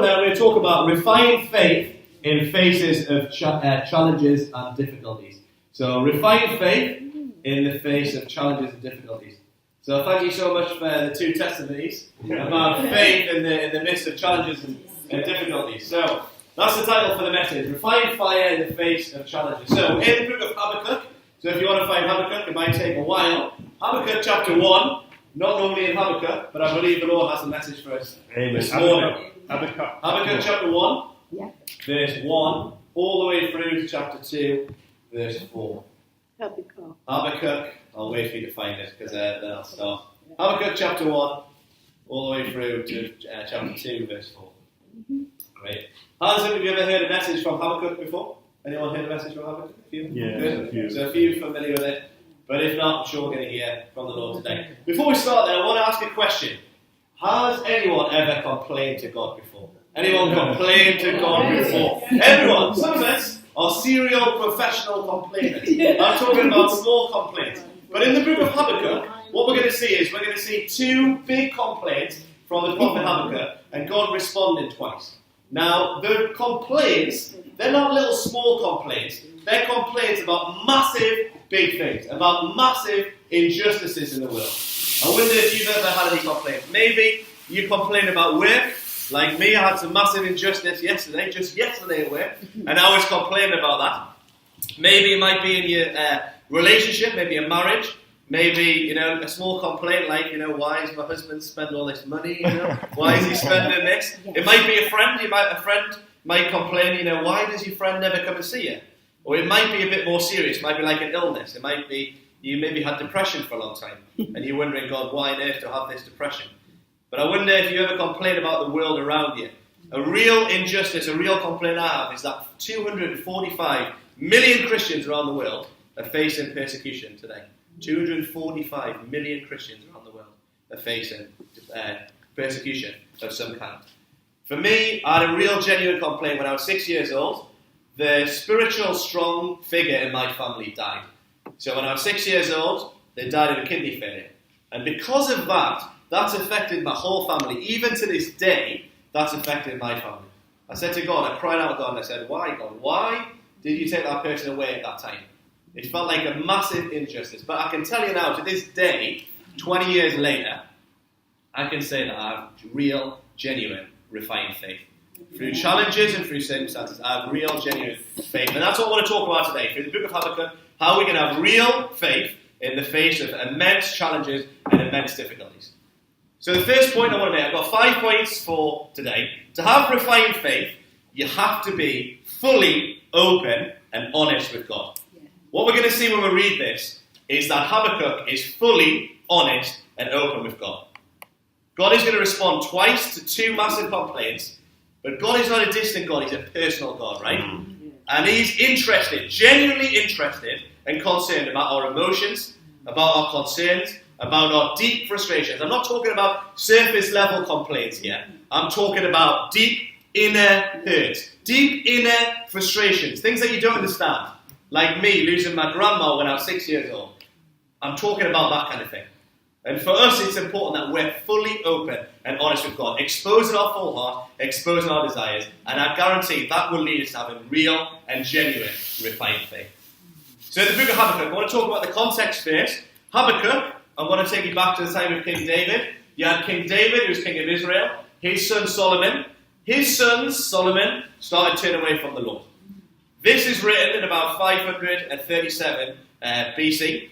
Now we're going to talk about refined faith in faces of challenges and difficulties. So refined faith in the face of challenges and difficulties. So thank you so much for the two testimonies about faith in the midst of challenges and difficulties. So that's the title for the message, Refined Fire in the Face of Challenges. So in the book of Habakkuk, so if you want to find Habakkuk, it might take a while. Habakkuk chapter 1, not normally in Habakkuk, but I believe the Lord has a message for us this morning. Habakkuk chapter 1, verse 1, all the way through to chapter 2, verse 4. Habakkuk, I'll wait for you to find it, because then I'll start. Habakkuk chapter 1, all the way through to chapter 2, verse 4. Great. Have you ever heard a message from Habakkuk before? Anyone heard a message from Habakkuk? A few? Yeah, good. A few. So a few familiar with it. But if not, I'm sure we're going to hear from the Lord today. Before we start there, I want to ask a question. Has anyone ever complained to God before? Anyone complained to God before? Everyone. Some of us are serial professional complainers. I'm talking about small complaints. But in the book of Habakkuk, what we're going to see is we're going to see two big complaints from the prophet Habakkuk, and God responded twice. Now, the complaints, they're not little small complaints. They're complaints about massive big things, about massive injustices in the world. I wonder if you've ever had any complaints. Maybe you complain about work. Like me, I had some massive injustice just yesterday at work, and I was complaining about that. Maybe it might be in your relationship, maybe a marriage. Maybe, a small complaint like, why does my husband spend all this money? Why is he spending this? It might be a friend. A friend might complain, why does your friend never come and see you? Or it might be a bit more serious. It might be like an illness. It might be you maybe had depression for a long time, and you're wondering, God, why on earth do I have this depression? But I wonder if you ever complain about the world around you. A real injustice, a real complaint I have is that 245 million Christians around the world are facing persecution today. 245 million Christians around the world are facing persecution of some kind. For me, I had a real genuine complaint when I was 6 years old. The spiritual strong figure in my family died. So when I was 6 years old, they died of a kidney failure. And because of that, that's affected my whole family. Even to this day, that's affected my family. I said to God, I cried out to God and I said, why, God? Why did you take that person away at that time? It felt like a massive injustice. But I can tell you now, to this day, 20 years later, I can say that I have real, genuine, refined faith. Through challenges and through circumstances, I have real, genuine faith. And that's what I want to talk about today. Through the book of Habakkuk, how we can have real faith in the face of immense challenges and immense difficulties. So the first point I want to make, I've got 5 points for today. To have refined faith, you have to be fully open and honest with God. What we're going to see when we read this is that Habakkuk is fully honest and open with God. God is going to respond twice to two massive complaints, but God is not a distant God, he's a personal God, right? And he's interested, genuinely interested and concerned about our emotions, about our concerns, about our deep frustrations. I'm not talking about surface level complaints here. I'm talking about deep inner hurts, deep inner frustrations, things that you don't understand. Like me losing my grandma when I was 6 years old. I'm talking about that kind of thing. And for us, it's important that we're fully open and honest with God, exposing our full heart, exposing our desires, and I guarantee that will lead us to having real and genuine refined faith. So in the book of Habakkuk, I want to talk about the context first. Habakkuk, I want to take you back to the time of King David. You had King David, who was king of Israel, his son Solomon. His sons, Solomon, started turning away from the Lord. This is written in about 537 BC.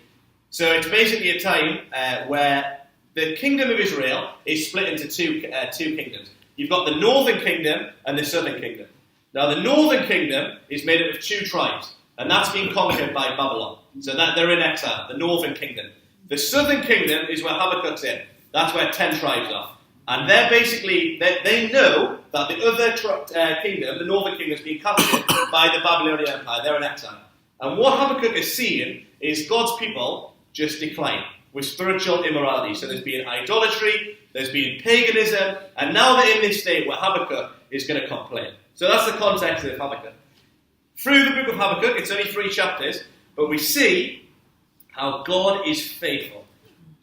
So it's basically a time where the kingdom of Israel is split into two kingdoms. You've got the northern kingdom and the southern kingdom. Now the northern kingdom is made up of 2 tribes, and that's been conquered by Babylon. So that they're in exile, the northern kingdom. The southern kingdom is where Habakkuk's in. That's where 10 tribes are. And they're basically, they know that the other kingdom, the northern kingdom, has been captured by the Babylonian Empire. They're in exile. And what Habakkuk is seeing is God's people just decline with spiritual immorality. So there's been idolatry, there's been paganism, and now they're in this state where Habakkuk is going to complain. So that's the context of Habakkuk. Through the book of Habakkuk, it's only 3 chapters, but we see how God is faithful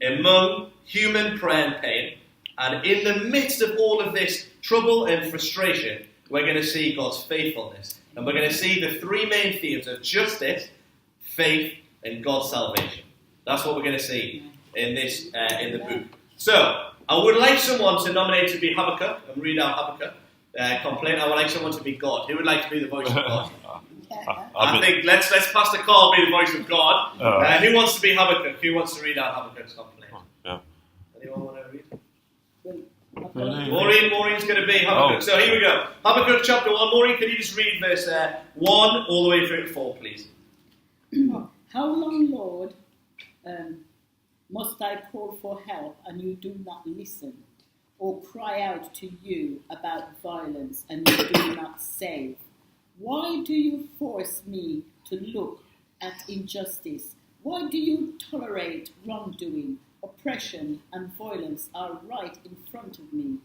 among human prayer and pain. And in the midst of all of this trouble and frustration, we're going to see God's faithfulness. And we're going to see the three main themes of justice, faith, and God's salvation. That's what we're going to see in this in the book. So, I would like someone to nominate to be Habakkuk and read out Habakkuk. Complaint. I would like someone to be God. Who would like to be the voice of God? I think let's Pastor Carl be the voice of God. Who wants to be Habakkuk? Who wants to read out Habakkuk's complaint? Anyone want to read? Maureen's going to be Habakkuk. So here we go. Habakkuk chapter 1. Maureen, can you just read verse 1 all the way through to 4, please? How long, Lord, must I call for help and you do not listen? Or cry out to you about violence and you do not save? Why do you force me to look at injustice? Why do you tolerate wrongdoing? Oppression and violence are right in front of me.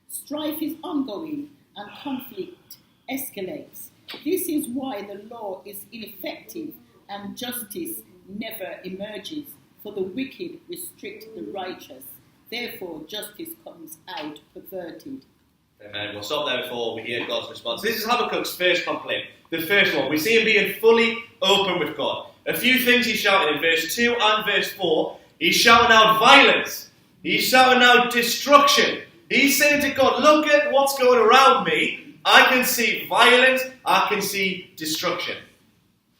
Strife is ongoing and conflict escalates. This is why the law is ineffective and justice never emerges, for the wicked restrict the righteous. Therefore, justice comes out perverted. Amen. We'll stop there before we hear God's response. This is Habakkuk's first complaint. The first one. We see him being fully open with God. A few things he's shouting in verse 2 and verse 4. He's shouting out violence. He's shouting out destruction. He's saying to God, look at what's going around me. I can see violence. I can see destruction.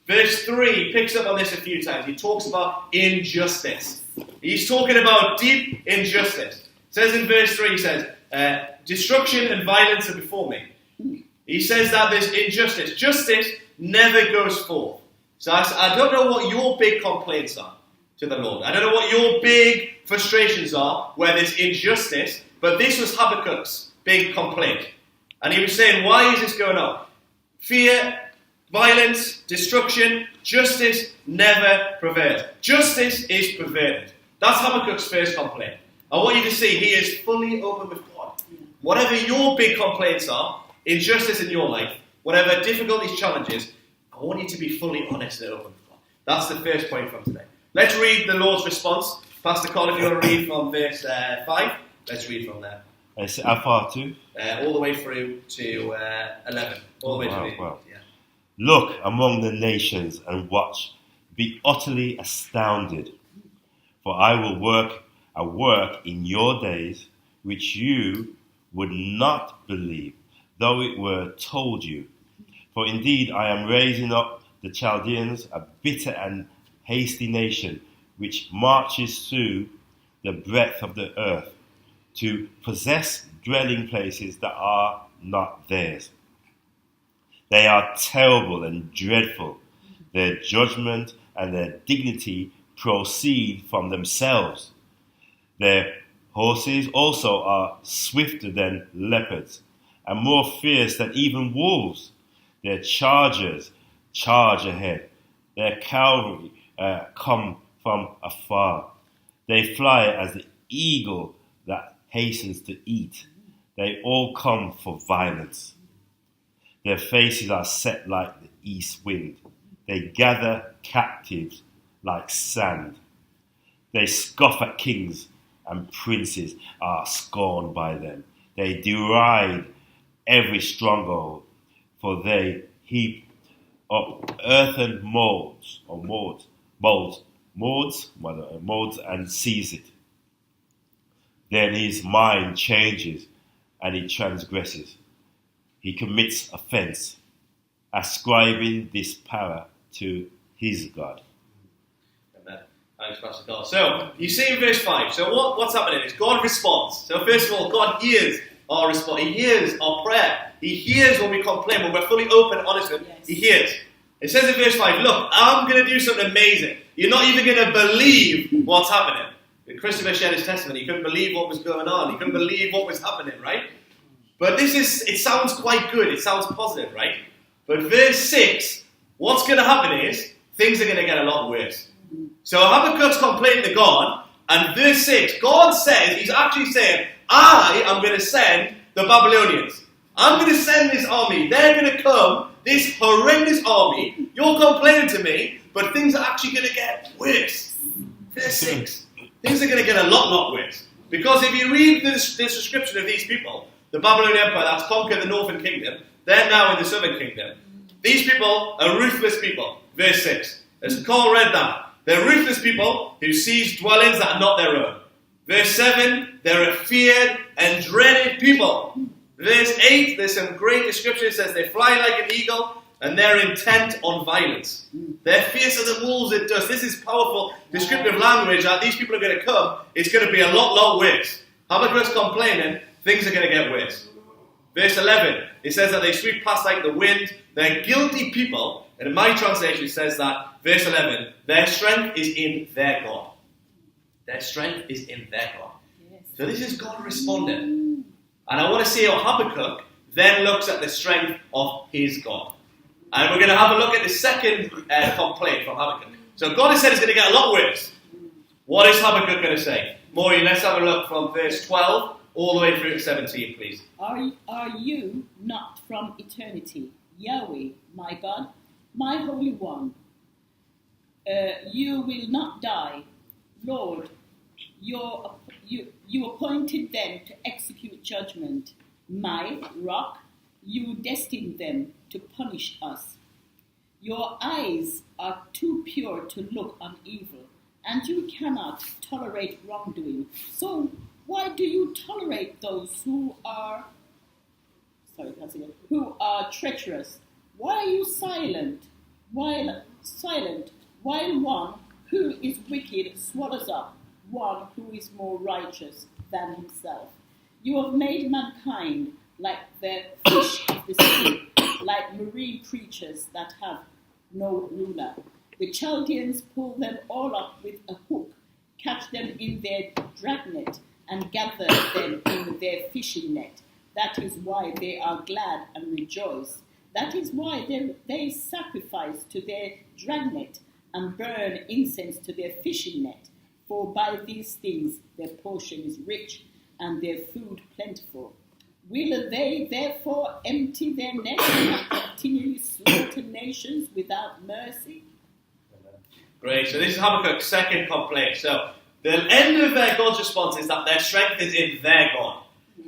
Verse 3 picks up on this a few times. He talks about injustice. He's talking about deep injustice. It says in verse 3, he says, destruction and violence are before me. He says that there's injustice. Justice never goes forth. So I don't know what your big complaints are to the Lord. I don't know what your big frustrations are where there's injustice, but this was Habakkuk's big complaint. And he was saying, why is this going on? Fear, violence, destruction, justice never prevails. Justice is perverted. That's Habakkuk's first complaint. I want you to see he is fully open with God. Whatever your big complaints are, injustice in your life, whatever difficulties, challenges, I want you to be fully honest and open with God. That's the first point from today. Let's read the Lord's response. Pastor Colin, if you want to read from verse 5, let's read from there. How far to? All the way through to 11. All the way to the end. Yeah. Look among the nations and watch. Be utterly astounded. For I will work a work in your days which you would not believe, though it were told you. For indeed I am raising up the Chaldeans, a bitter and hasty nation, which marches through the breadth of the earth, to possess dwelling places that are not theirs. They are terrible and dreadful. Their judgment and their dignity proceed from themselves. Their horses also are swifter than leopards, and more fierce than even wolves. Their chargers charge ahead. Their cavalry come from afar. They fly as the eagle that hastens to eat. They all come for violence. Their faces are set like the east wind. They gather captives like sand. They scoff at kings, and princes are scorned by them. They deride every stronghold, for they heap up earthen molds and seize it. Then his mind changes and he transgresses. He commits offense, ascribing this power to his God. Amen. Thanks, Pastor Carl. So, you see in verse 5, so what's happening is God responds. So first of all, God hears our response. He hears our prayer. He hears when we complain, when we're fully open and honest with him. Yes. He hears. It says in verse 5, look, I'm going to do something amazing. You're not even going to believe what's happening. Christopher shared his testimony. He couldn't believe what was going on. He couldn't believe what was happening, right? But it sounds quite good. It sounds positive, right? But verse 6, what's going to happen is, things are going to get a lot worse. So Habakkuk's complaining to God, and verse 6, God says, he's actually saying, I am going to send the Babylonians. I'm going to send this army. They're going to come, this horrendous army. You're complaining to me, but things are actually going to get worse. Verse 6, things are going to get a lot worse. Because if you read the description of these people, the Babylonian Empire that's conquered the northern kingdom. They're now in the southern kingdom. These people are ruthless people. Verse 6. As Carl read that, they're ruthless people who seize dwellings that are not their own. Verse 7, they're a feared and dreaded people. Verse 8, there's some great description. It says they fly like an eagle and they're intent on violence. They're fiercer than wolves at dusk. This is powerful descriptive language that these people are going to come. It's going to be a lot worse. Habakkuk's complaining, things are going to get worse. Verse 11, it says that they sweep past like the wind. They're guilty people. And in my translation it says that, verse 11, their strength is in their God. Their strength is in their God. Yes. So this is God responding. And I want to see how Habakkuk then looks at the strength of his God. And we're going to have a look at the second complaint from Habakkuk. So God has said it's going to get a lot worse. What is Habakkuk going to say? Maureen, let's have a look from verse 12 all the way through to 17, please. Are you not from eternity, Yahweh, my God, my Holy One? You will not die. Lord, you appointed them to execute judgment. My rock, you destined them to punish us. Your eyes are too pure to look on evil, and you cannot tolerate wrongdoing. So why do you tolerate those who are treacherous? Why are you silent while one who is wicked swallows up one who is more righteous than himself? You have made mankind like the fish of the sea, like marine creatures that have no ruler. The Chaldeans pull them all up with a hook, catch them in their dragnet, and gather them in their fishing net. That is why they are glad and rejoice. That is why they sacrifice to their dragnet and burn incense to their fishing net. For by these things their portion is rich and their food plentiful. Will they therefore empty their nets and continually slaughter nations without mercy? Great. So this is Habakkuk's second complaint. So the end of God's response is that their strength is in their God.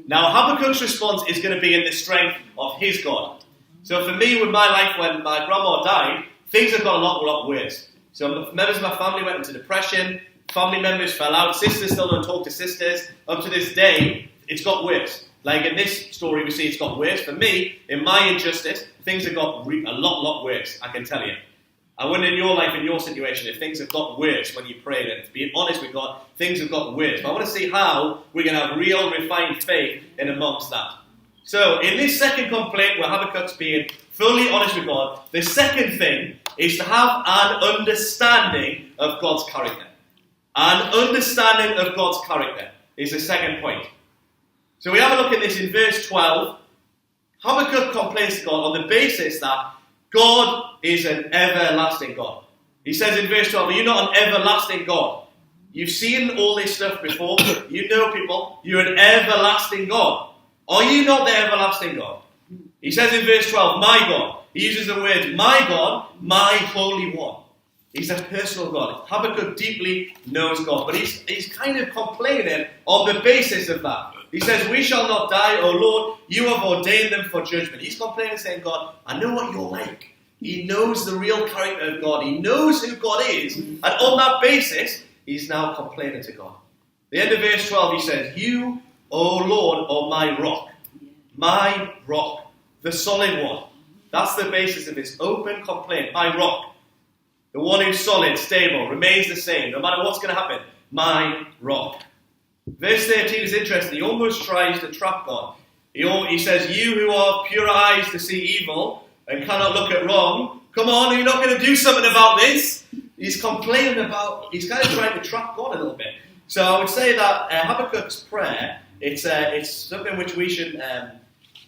Now Habakkuk's response is going to be in the strength of his God. So for me, with my life, when my grandma died, things have got a lot worse. So members of my family went into depression. Family members fell out. Sisters still don't talk to sisters. Up to this day, it's got worse. Like in this story, we see it's got worse. For me, in my injustice, things have got a lot worse, I can tell you. I wonder in your life, in your situation, if things have got worse when you prayed, and being honest with God, things have got worse. But I want to see how we can have real, refined faith in amongst that. So, in this second complaint, where Habakkuk's being fully honest with God, the second thing is to have an understanding of God's character. An understanding of God's character is the second point. So we have a look at this in verse 12. Habakkuk complains to God on the basis that God is an everlasting God. He says in verse 12, are you not an everlasting God? You've seen all this stuff before. You know people. You're an everlasting God. Are you not the everlasting God? He says in verse 12, my God. He uses the word, my God, my Holy One. He's a personal God. Habakkuk deeply knows God, but he's kind of complaining on the basis of that. He says, we shall not die, O Lord, you have ordained them for judgment. He's complaining, saying, God, I know what you're like. He knows the real character of God. He knows who God is. And on that basis, he's now complaining to God. The end of verse 12, he says, you, O Lord, are my rock, the solid one. That's the basis of his open complaint. My rock, the one who's solid, stable, remains the same, no matter what's going to happen. My rock. Verse 13 is interesting. He almost tries to trap God. He says, you who have pure eyes to see evil and cannot look at wrong, come on, are you not going to do something about this? He's complaining about, he's kind of trying to trap God a little bit. So I would say that Habakkuk's prayer, it's something which we should,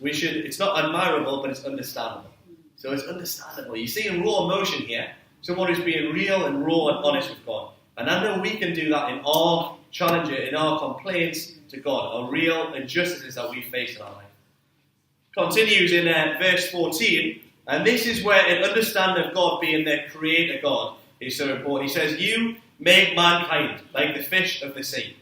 it's not admirable, but it's understandable. So it's understandable. You see in raw emotion here, someone who's being real and raw and honest with God. And I know we can do that in our challenges, in our complaints to God, our real injustices that we face in our life. Continues in verse 14, and this is where an understanding of God being their creator God is so important. He says, you make mankind like the fish of the sea.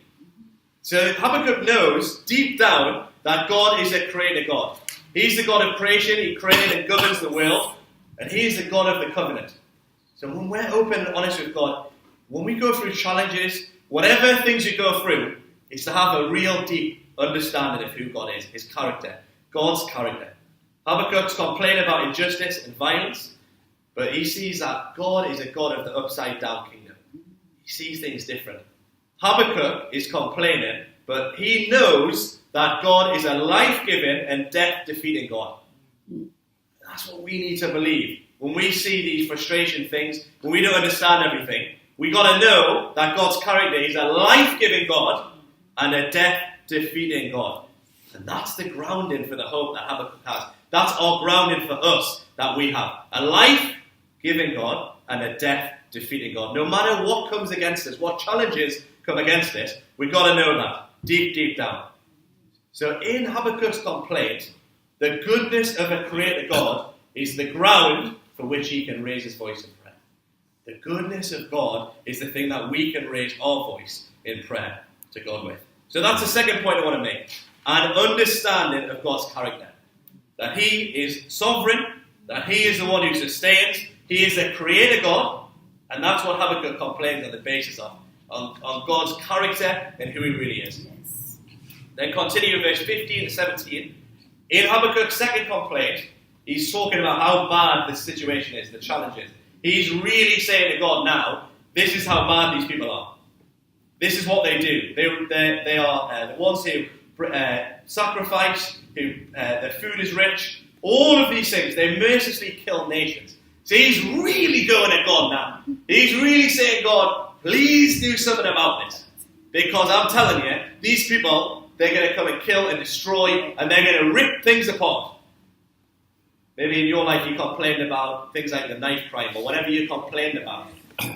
So Habakkuk knows deep down that God is a creator God. He's the God of creation. He created and governs the world. And he is the God of the covenant. So when we're open and honest with God, when we go through challenges, whatever things we go through, is to have a real deep understanding of who God is, his character, God's character. Habakkuk's complaining about injustice and violence, but he sees that God is a God of the upside down kingdom. He sees things different. Habakkuk is complaining, but he knows that God is a life-giving and death-defeating God. That's what we need to believe. When we see these frustration things, when we don't understand everything, we got to know that God's character is a life-giving God and a death-defeating God. And that's the grounding for the hope that Habakkuk has. That's our grounding for us that we have. A life-giving God and a death-defeating God. No matter what comes against us, what challenges come against us, we've got to know that deep, deep down. So in Habakkuk's complaint, the goodness of a creator God is the ground for which he can raise his voice in prayer. The goodness of God is the thing that we can raise our voice in prayer to God with. So that's the second point I want to make. An understanding of God's character. That he is sovereign, that he is the one who sustains, he is a creator God, and that's what Habakkuk complains on the basis of, on God's character and who he really is. Yes. Then continue in verse 15 to 17. In Habakkuk's second complaint, he's talking about how bad the situation is, the challenges. He's really saying to God now, this is how bad these people are. This is what they do. They are the ones who sacrifice, who their food is rich. All of these things, they mercilessly kill nations. So he's really going at God now. He's really saying, God, please do something about this. Because I'm telling you, these people, they're going to come and kill and destroy, and they're going to rip things apart. Maybe in your life you complained about things like the knife crime or whatever you complained about.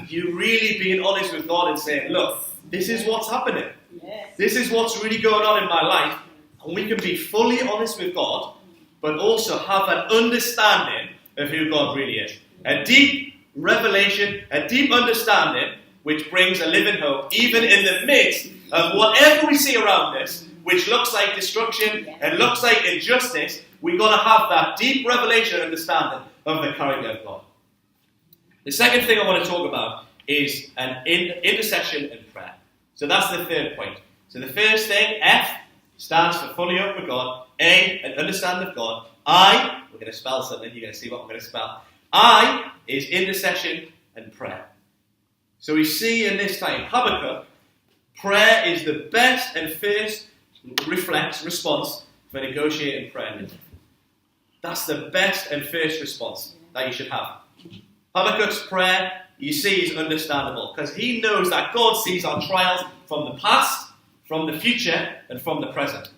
You really being honest with God and saying, look, this is what's happening. Yes. This is what's really going on in my life. And we can be fully honest with God, but also have an understanding of who God really is. A deep revelation, a deep understanding, which brings a living hope, even in the midst of whatever we see around us, which looks like destruction and looks like injustice. We've got to have that deep revelation and understanding of the character of God. The second thing I want to talk about is an intercession and prayer. So that's the third point. So the first thing, F, stands for fully up with God. A, an understanding of God. I, we're going to spell something, you're going to see what I'm going to spell. I is intercession and prayer. So we see in this time, Habakkuk, prayer is the best and first response for negotiating prayer. That's the best and first response that you should have. Habakkuk's prayer, you see, is understandable because he knows that God sees our trials from the past, from the future, and from the present.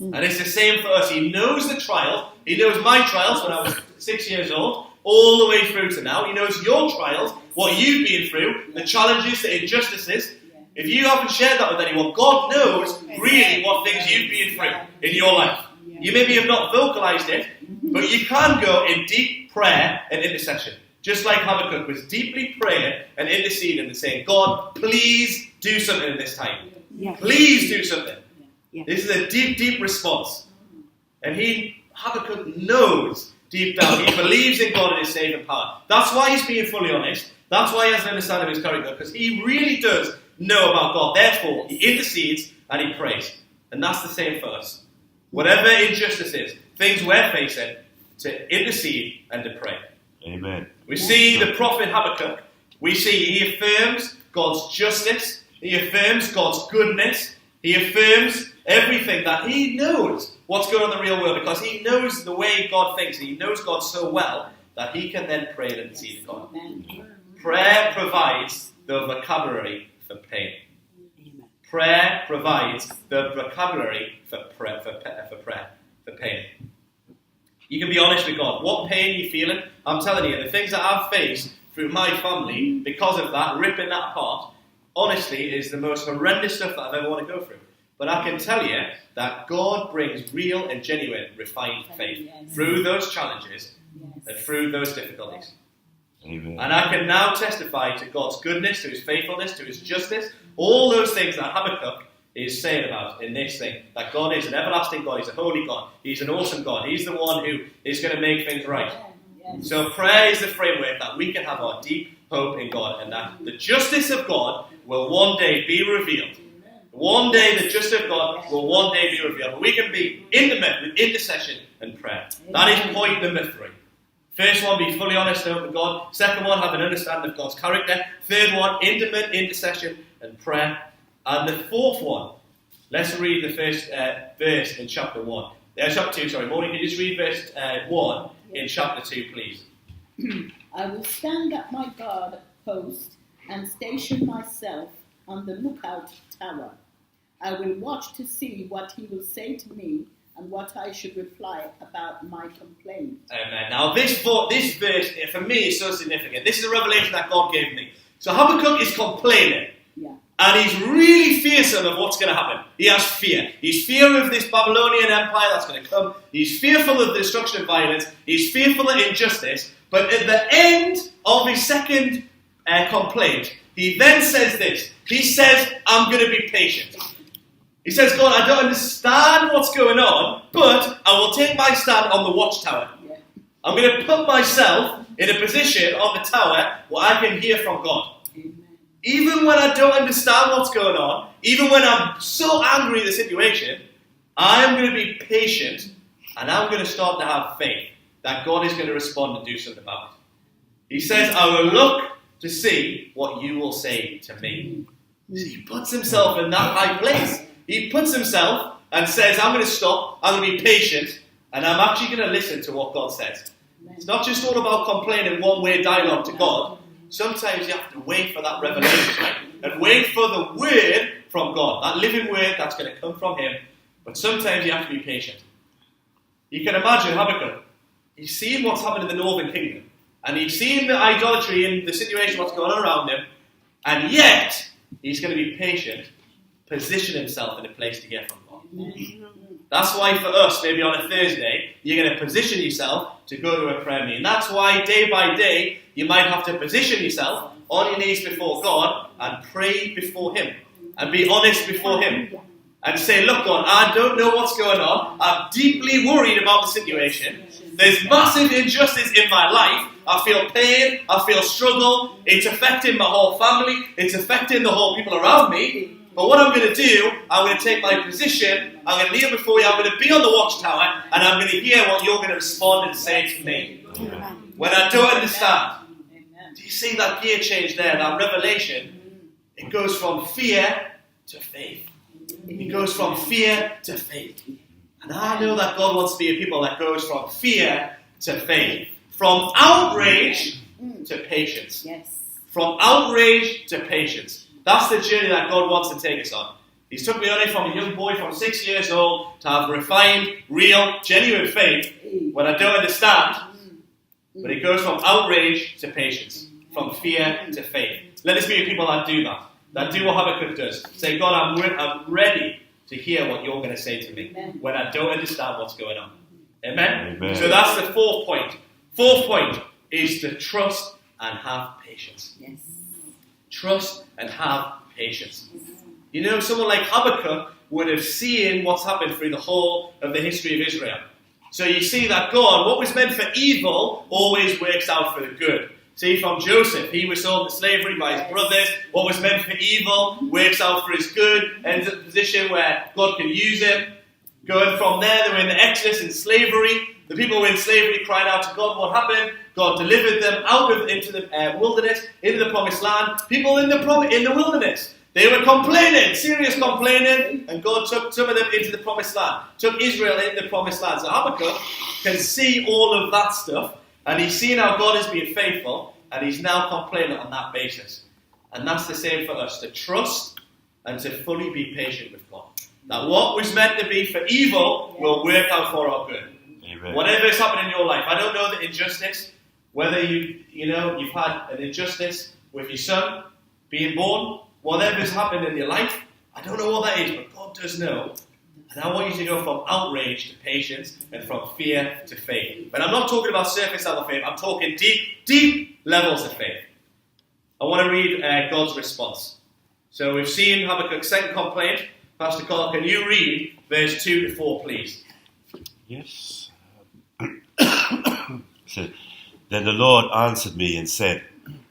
And it's the same for us. He knows the trials. He knows my trials when I was 6 years old, all the way through to now. He knows your trials, what you've been through, the challenges, the injustices. If you haven't shared that with anyone, God knows really what things you've been through in your life. You maybe have not vocalized it, but you can go in deep prayer and intercession. Just like Habakkuk was deeply praying and interceding and saying, God, please do something in this time. Please do something. This is a deep, deep response. And Habakkuk knows deep down, he believes in God and his saving power. That's why he's being fully honest. That's why he has an understanding of his character, because he really does know about God. Therefore, he intercedes and he prays. And that's the same for us. Whatever injustice is, things we're facing, to intercede and to pray. Amen. We see the prophet Habakkuk. We see he affirms God's justice. He affirms God's goodness. He affirms everything that he knows what's going on in the real world, because he knows the way God thinks. He knows God so well that he can then pray and intercede to God. Prayer provides the vocabulary for pain. Prayer provides the vocabulary for pain. You can be honest with God. What pain are you feeling? I'm telling you, the things that I've faced through my family, because of that, ripping that apart, honestly, is the most horrendous stuff that I've ever want to go through. But I can tell you that God brings real and genuine refined faith through those challenges and through those difficulties. Amen. And I can now testify to God's goodness, to his faithfulness, to his justice, all those things that Habakkuk is saying about in this thing. That God is an everlasting God. He's a holy God. He's an awesome God. He's the one who is going to make things right. Yes. So prayer is the framework that we can have our deep hope in God, and that the justice of God will one day be revealed. One day the justice of God will one day be revealed. We can be intimate with intercession and prayer. That is point number 3. First one, be fully honest and open to God. Second one, have an understanding of God's character. Third one, intimate intercession and prayer. And the fourth one, let's read the first verse in chapter 1. Chapter 2, sorry. Morning, can you just read verse 1 in chapter 2, please? I will stand at my guard post and station myself on the lookout tower. I will watch to see what he will say to me and what I should reply about my complaint. Amen. Now this verse, for me, is so significant. This is a revelation that God gave me. So Habakkuk is complaining. Yeah. And he's really fearsome of what's going to happen. He has fear. He's fear of this Babylonian empire that's going to come. He's fearful of the destruction of violence. He's fearful of injustice. But at the end of his second complaint, he then says this. He says, I'm going to be patient. He says, God, I don't understand what's going on, but I will take my stand on the watchtower. Yeah. I'm going to put myself in a position on the tower where I can hear from God. Amen. Even when I don't understand what's going on, even when I'm so angry at the situation, I'm going to be patient and I'm going to start to have faith that God is going to respond and do something about it. He says, I will look to see what you will say to me. He puts himself in that high place. He puts himself and says, I'm going to stop, I'm going to be patient, and I'm actually going to listen to what God says. It's not just all about complaining one-way dialogue to God. Sometimes you have to wait for that revelation and wait for the word from God, that living word that's going to come from him. But sometimes you have to be patient. You can imagine Habakkuk. He's seen what's happened in the northern kingdom, and he's seen the idolatry and the situation, what's going on around him, and yet he's going to be patient, position himself in a place to hear from God. That's why for us, maybe on a Thursday, you're going to position yourself to go to a prayer meeting. That's why day by day, you might have to position yourself on your knees before God and pray before him and be honest before him and say, look God, I don't know what's going on. I'm deeply worried about the situation. There's massive injustice in my life. I feel pain. I feel struggle. It's affecting my whole family. It's affecting the whole people around me. But what I'm going to do, I'm going to take my position, I'm going to kneel before you, I'm going to be on the watchtower, and I'm going to hear what you're going to respond and say to me. When I don't understand. Do you see that gear change there, that revelation? It goes from fear to faith. It goes from fear to faith. And I know that God wants to be a people that goes from fear to faith. From outrage to patience. Yes. From outrage to patience. That's the journey that God wants to take us on. He's took me on it from a young boy from 6 years old to have refined, real, genuine faith when I don't understand. But it goes from outrage to patience. From fear to faith. Let us be a people that do that. That do what Habakkuk does. Say, God, I'm ready to hear what you're going to say to me when I don't understand what's going on. Amen? Amen. So that's the fourth point. Fourth point is to trust and have patience. Yes. Trust and have patience. You know, someone like Habakkuk would have seen what's happened through the whole of the history of Israel. So you see that God, what was meant for evil, always works out for the good. See, from Joseph, he was sold into slavery by his brothers. What was meant for evil works out for his good, ends up in a position where God can use him. Going from there, they were in the Exodus in slavery. The people were in slavery crying out to God. What happened? God delivered them into the wilderness, into the promised land. People in the wilderness, they were complaining, serious complaining, and God took some of them into the promised land, took Israel into the promised land. So Habakkuk can see all of that stuff, and he's seen how God is being faithful, and he's now complaining on that basis. And that's the same for us, to trust and to fully be patient with God. That what was meant to be for evil will work out for our good. Amen. Whatever is happening in your life, I don't know the injustice, whether you've had an injustice with your son being born, whatever's happened in your life, I don't know what that is, but God does know. And I want you to go from outrage to patience and from fear to faith. But I'm not talking about surface level faith, I'm talking deep levels of faith. I want to read God's response. So we've seen Habakkuk's second complaint. Pastor Carl, can you read verse 2 to 4, please? Yes. So, then the Lord answered me and said,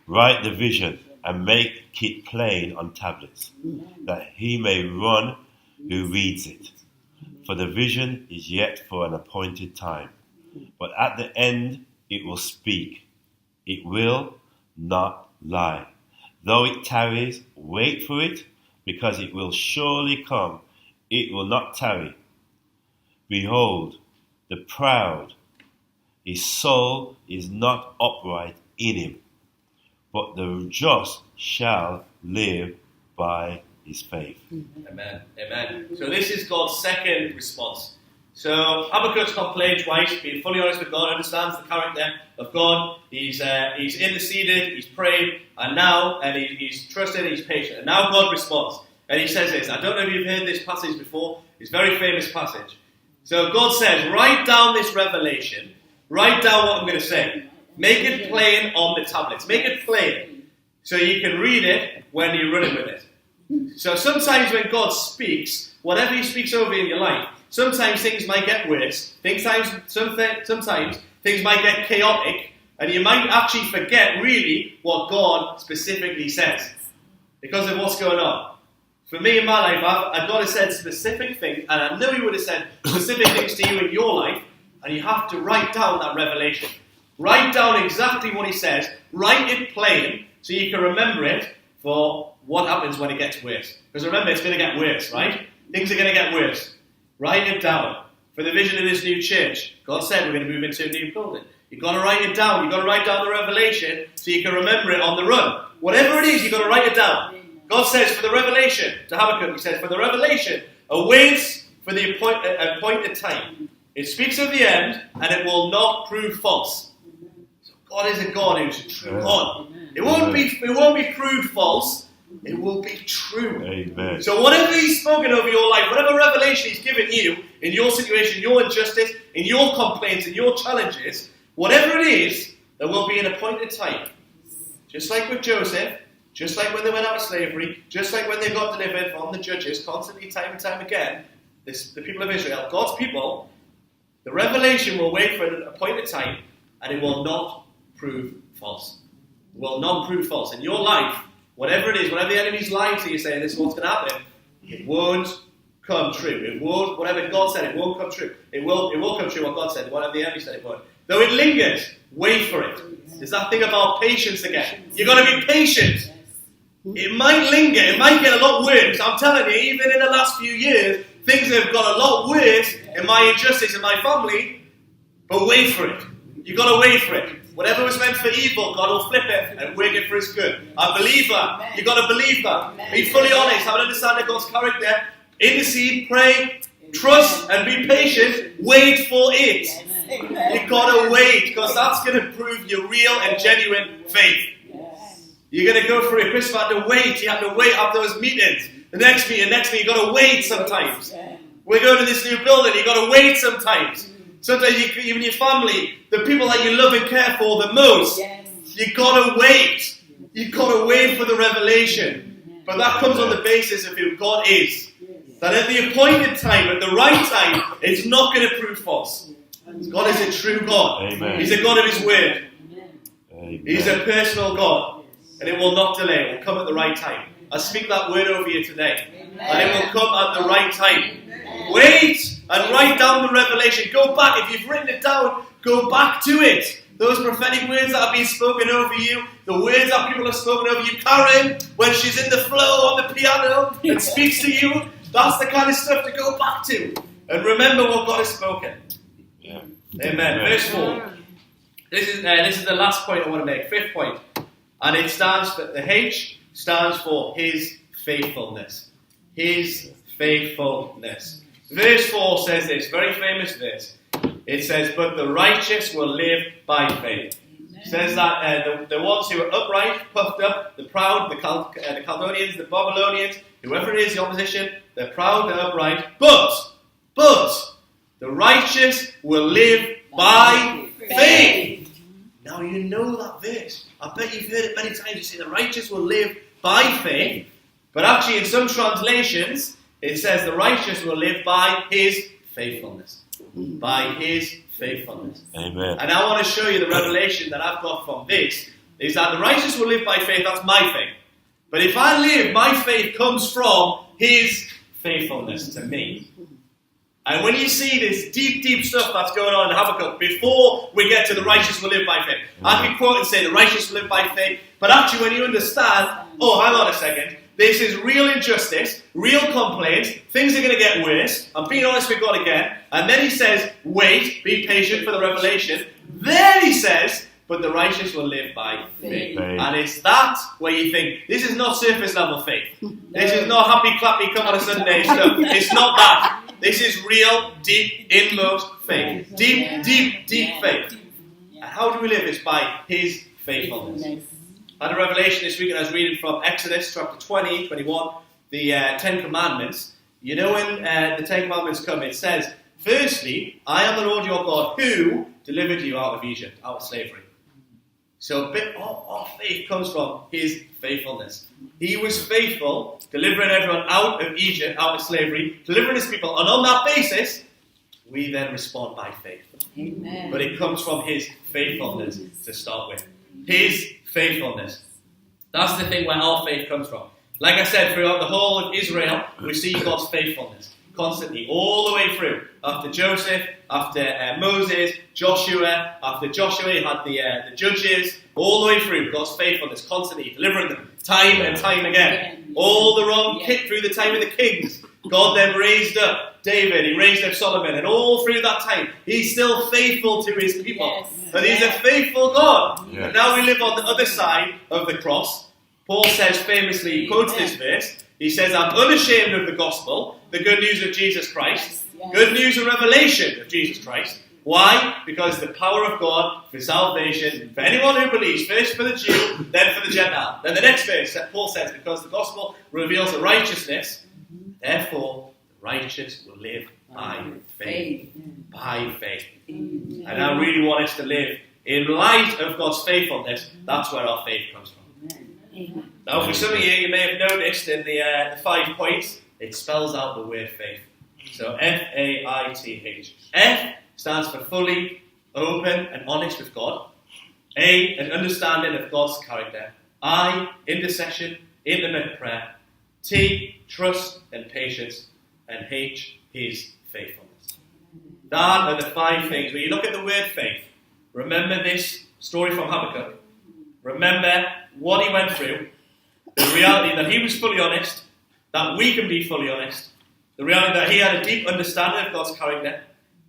write the vision and make it plain on tablets, that he may run who reads it. For the vision is yet for an appointed time, but at the end it will speak. It will not lie. Though it tarries, wait for it, because it will surely come. It will not tarry. Behold, the proud, his soul is not upright in him, but the just shall live by his faith. Amen. Amen. So this is God's second response. So Habakkuk's complained twice, being fully honest with God, understands the character of God. He's interceded, he's prayed, and now he's trusted, he's patient. And now God responds. And he says this. I don't know if you've heard this passage before. It's a very famous passage. So God says, write down this revelation. Write down what I'm going to say. Make it plain on the tablets. Make it plain so you can read it when you're running with it. So sometimes when God speaks, whatever he speaks over in your life, sometimes things might get worse. Sometimes things might get chaotic, and you might actually forget really what God specifically says because of what's going on. For me in my life, God has said specific things, and I know he would have said specific things to you in your life, and you have to write down that revelation. Write down exactly what he says. Write it plain so you can remember it for what happens when it gets worse. Because remember, it's going to get worse, right? Things are going to get worse. Write it down. For the vision of this new church, God said we're going to move into a new building. You've got to write it down. You've got to write down the revelation so you can remember it on the run. Whatever it is, you've got to write it down. God says for the revelation, to Habakkuk, he says, for the revelation awaits for the appointed time. It speaks of the end, and it will not prove false. So God is a God who's a true God. It won't be proved false. It will be true. Amen. So whatever he's spoken over your life, whatever revelation he's given you in your situation, your injustice, in your complaints, in your challenges, whatever it is, there will be an appointed time. Just like with Joseph, just like when they went out of slavery, just like when they got delivered from the judges, constantly, time and time again, the people of Israel, God's people, the revelation will wait for an appointed time, and it will not prove false. It will not prove false. In your life, whatever it is, whatever the enemy's lying to you, saying this is what's going to happen, it won't come true. It won't, whatever God said, it won't come true. It will come true what God said, whatever the enemy said it won't. Though it lingers, wait for it. There's that thing about patience again. You've got to be patient. It might linger, it might get a lot worse. I'm telling you, even in the last few years, things have got a lot worse in my injustice in my family, but wait for it. You've got to wait for it. Whatever was meant for evil, God will flip it and work it for his good. I believe that. You've got to believe that. Be fully honest. Have an understanding of God's character. Intercede, pray, trust, and be patient. Wait for it. You've got to wait, because that's going to prove your real and genuine faith. You're going to go through it. Chris had to wait. You have to wait after those meetings. The next meeting, you've got to wait sometimes. We're going to this new building. You've got to wait sometimes. Sometimes even your family, the people that you love and care for the most, you've got to wait. You've got to wait for the revelation. But that comes on the basis of who God is. That at the appointed time, at the right time, it's not going to prove false. God is a true God. Amen. He's a God of his word. Amen. He's a personal God. And it will not delay. It will come at the right time. I speak that word over you today. And it will come at the right time. Wait and write down the revelation. Go back. If you've written it down, go back to it. Those prophetic words that have been spoken over you, the words that people have spoken over you, Karen, when she's in the flow on the piano and speaks to you, that's the kind of stuff to go back to. And remember what God has spoken. Yeah. Amen. Verse 4. This is the last point I want to make. Fifth point. And it stands for, the H stands for his faithfulness. His faithfulness. Verse 4 says this, very famous verse. It says, but the righteous will live by faith. It says that the ones who are upright, puffed up, the proud, the Chaldeans, the Babylonians, whoever it is, the opposition, they're proud, they're upright. But the righteous will live by faith. Now you know that verse. I bet you've heard it many times. You say the righteous will live by faith. But actually in some translations, it says the righteous will live by his faithfulness. By his faithfulness. Amen. And I want to show you the revelation that I've got from this, is that the righteous will live by faith. That's my faith. But if I live, my faith comes from his faithfulness to me. And when you see this deep, deep stuff that's going on in Habakkuk, before we get to the righteous will live by faith, I can quote and say the righteous will live by faith, but actually when you understand, oh, hang on a second, this is real injustice, real complaints, things are going to get worse, I'm being honest with God again, and then he says, wait, be patient for the revelation, then he says, but the righteous will live by faith. And it's that where you think, this is not surface level faith. This is not happy clappy come on a Sunday stuff. It's not that. This is real, deep, inmost faith. Deep, deep, deep faith. And how do we live? It's by his faithfulness. I had a revelation this week, and I was reading from Exodus chapter 20, 21, the Ten Commandments. You know when the Ten Commandments come, it says, firstly, I am the Lord your God who delivered you out of Egypt, out of slavery. So a bit of our faith comes from his faithfulness. He was faithful, delivering everyone out of Egypt, out of slavery, delivering his people. And on that basis, we then respond by faith. Amen. But it comes from his faithfulness to start with. His faithfulness. That's the thing where our faith comes from. Like I said, throughout the whole of Israel, we see God's faithfulness constantly, all the way through. After Joseph, after Moses, Joshua, after Joshua, you had the judges, all the way through. God's faithfulness, constantly delivering them, time and time again. All the wrong through the time of the kings. God then raised up David, he raised up Solomon, and all through that time, he's still faithful to his people. But he's a faithful God. Yes. And now we live on the other side of the cross. Paul says famously, he quotes this verse, he says, I'm unashamed of the gospel, the good news of Jesus Christ, good news and revelation of Jesus Christ. Why? Because the power of God for salvation, for anyone who believes, first for the Jew, then for the Gentile. Then the next verse, Paul says, because the gospel reveals a righteousness, therefore the righteous will live by faith. By faith. And I really want us to live in light of God's faithfulness. That's where our faith comes from. Now, for some of you, you may have noticed in the 5 points, it spells out the word faith. So F.A.I.T.H. F stands for fully open and honest with God. A, an understanding of God's character. I, intercession, intimate prayer. T, trust and patience. And H, his faithfulness. That are the 5 things. When you look at the word faith, remember this story from Habakkuk. Remember what he went through. The reality that he was fully honest, that we can be fully honest. The reality that he had a deep understanding of God's character.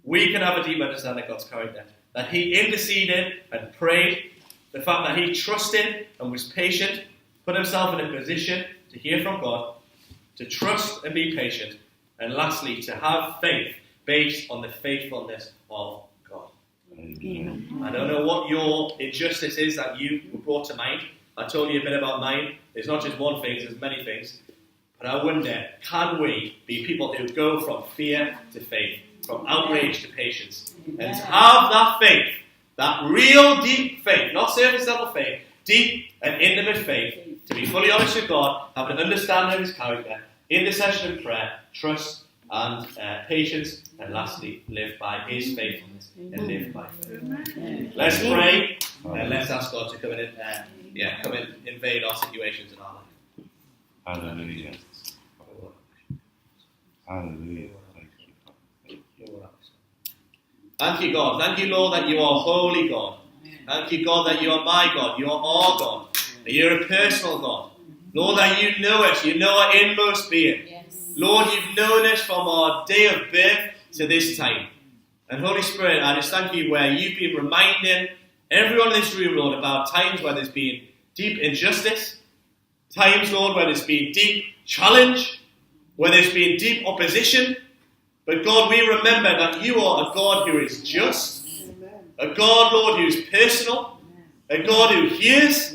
We can have a deep understanding of God's character. That he interceded and prayed. The fact that he trusted and was patient. Put himself in a position to hear from God. To trust and be patient. And lastly, to have faith based on the faithfulness of God. I don't know what your injustice is that you were brought to mind. I told you a bit about mine. There's not just one thing, there's many things. But I wonder, can we be people who go from fear to faith, from outrage to patience, and to have that faith, that real deep faith, not surface level faith, deep and intimate faith, to be fully honest with God, have an understanding of his character, intercession and prayer, trust and patience, and lastly, live by his faithfulness and live by faith. Let's pray and let's ask God to come in and invade our situations in our life. Hallelujah. Hallelujah. Thank you, God. Thank you, Lord, that you are holy God. Thank you, God, that you are my God. You are our God. That you're a personal God. Lord, that you know us. You know our inmost being. Lord, you've known us from our day of birth to this time. And Holy Spirit, I just thank you where you've been reminding everyone in this room, Lord, about times where there's been deep injustice, times, Lord, where there's been deep challenge, where there's been deep opposition. But God, we remember that you are a God who is just, a God, Lord, who is personal, a God who hears,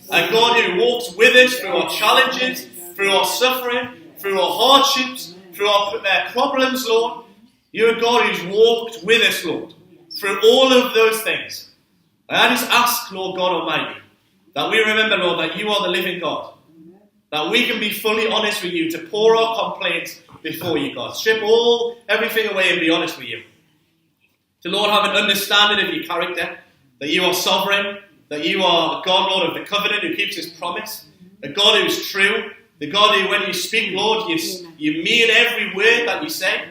a God who walks with us through our challenges, through our suffering, through our hardships, through our problems, Lord. You're a God who's walked with us, Lord, through all of those things. And I just ask, Lord God Almighty, that we remember, Lord, that you are the living God. That we can be fully honest with you, to pour our complaints before you, God. Strip everything away and be honest with you. To, Lord, have an understanding of your character, that you are sovereign, that you are God, Lord, of the covenant who keeps his promise, the God who's true, the God who, when you speak, Lord, you mean every word that you say.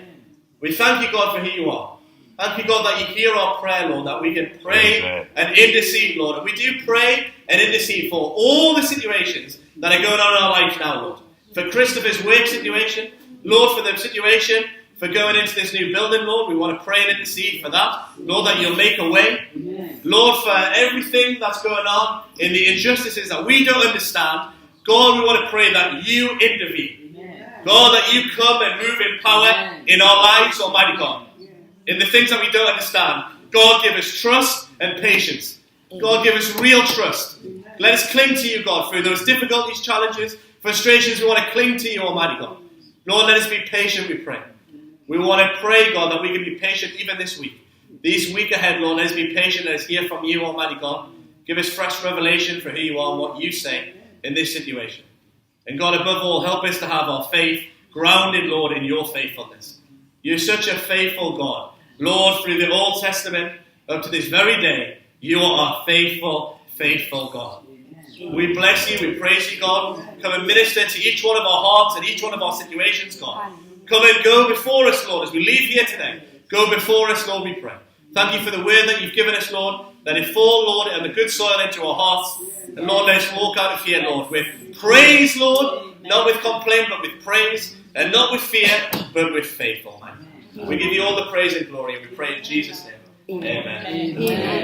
We thank you, God, for who you are. Thank you, God, that you hear our prayer, Lord, that we can pray and intercede, Lord. And we do pray and intercede for all the situations that are going on in our lives now, Lord. For Christopher's work situation, Lord, for the situation for going into this new building, Lord, we want to pray and intercede for that. Lord, that you'll make a way. Amen. Lord, for everything that's going on in the injustices that we don't understand, God, we want to pray that you intervene. Amen. God, that you come and move in power in our lives, Almighty God. In the things that we don't understand, God, give us trust and patience. God, give us real trust. Let us cling to you, God, through those difficulties, challenges, frustrations. We want to cling to you, Almighty God. Lord, let us be patient, we pray. We want to pray, God, that we can be patient even this week. This week ahead, Lord, let us be patient. Let us hear from you, Almighty God. Give us fresh revelation for who you are and what you say in this situation. And God, above all, help us to have our faith grounded, Lord, in your faithfulness. You're such a faithful God. Lord, through the Old Testament up to this very day, you are a faithful, faithful God. We bless you, we praise you, God. Come and minister to each one of our hearts and each one of our situations, God. Come and go before us, Lord, as we leave here today. Go before us, Lord, we pray. Thank you for the word that you've given us, Lord. Let it fall, Lord, and the good soil into our hearts. And Lord, let us walk out of here, Lord, with praise, Lord. Not with complaint, but with praise. And not with fear, but with faith, Almighty. We give you all the praise and glory, and we pray in Jesus' name. Amen. Amen.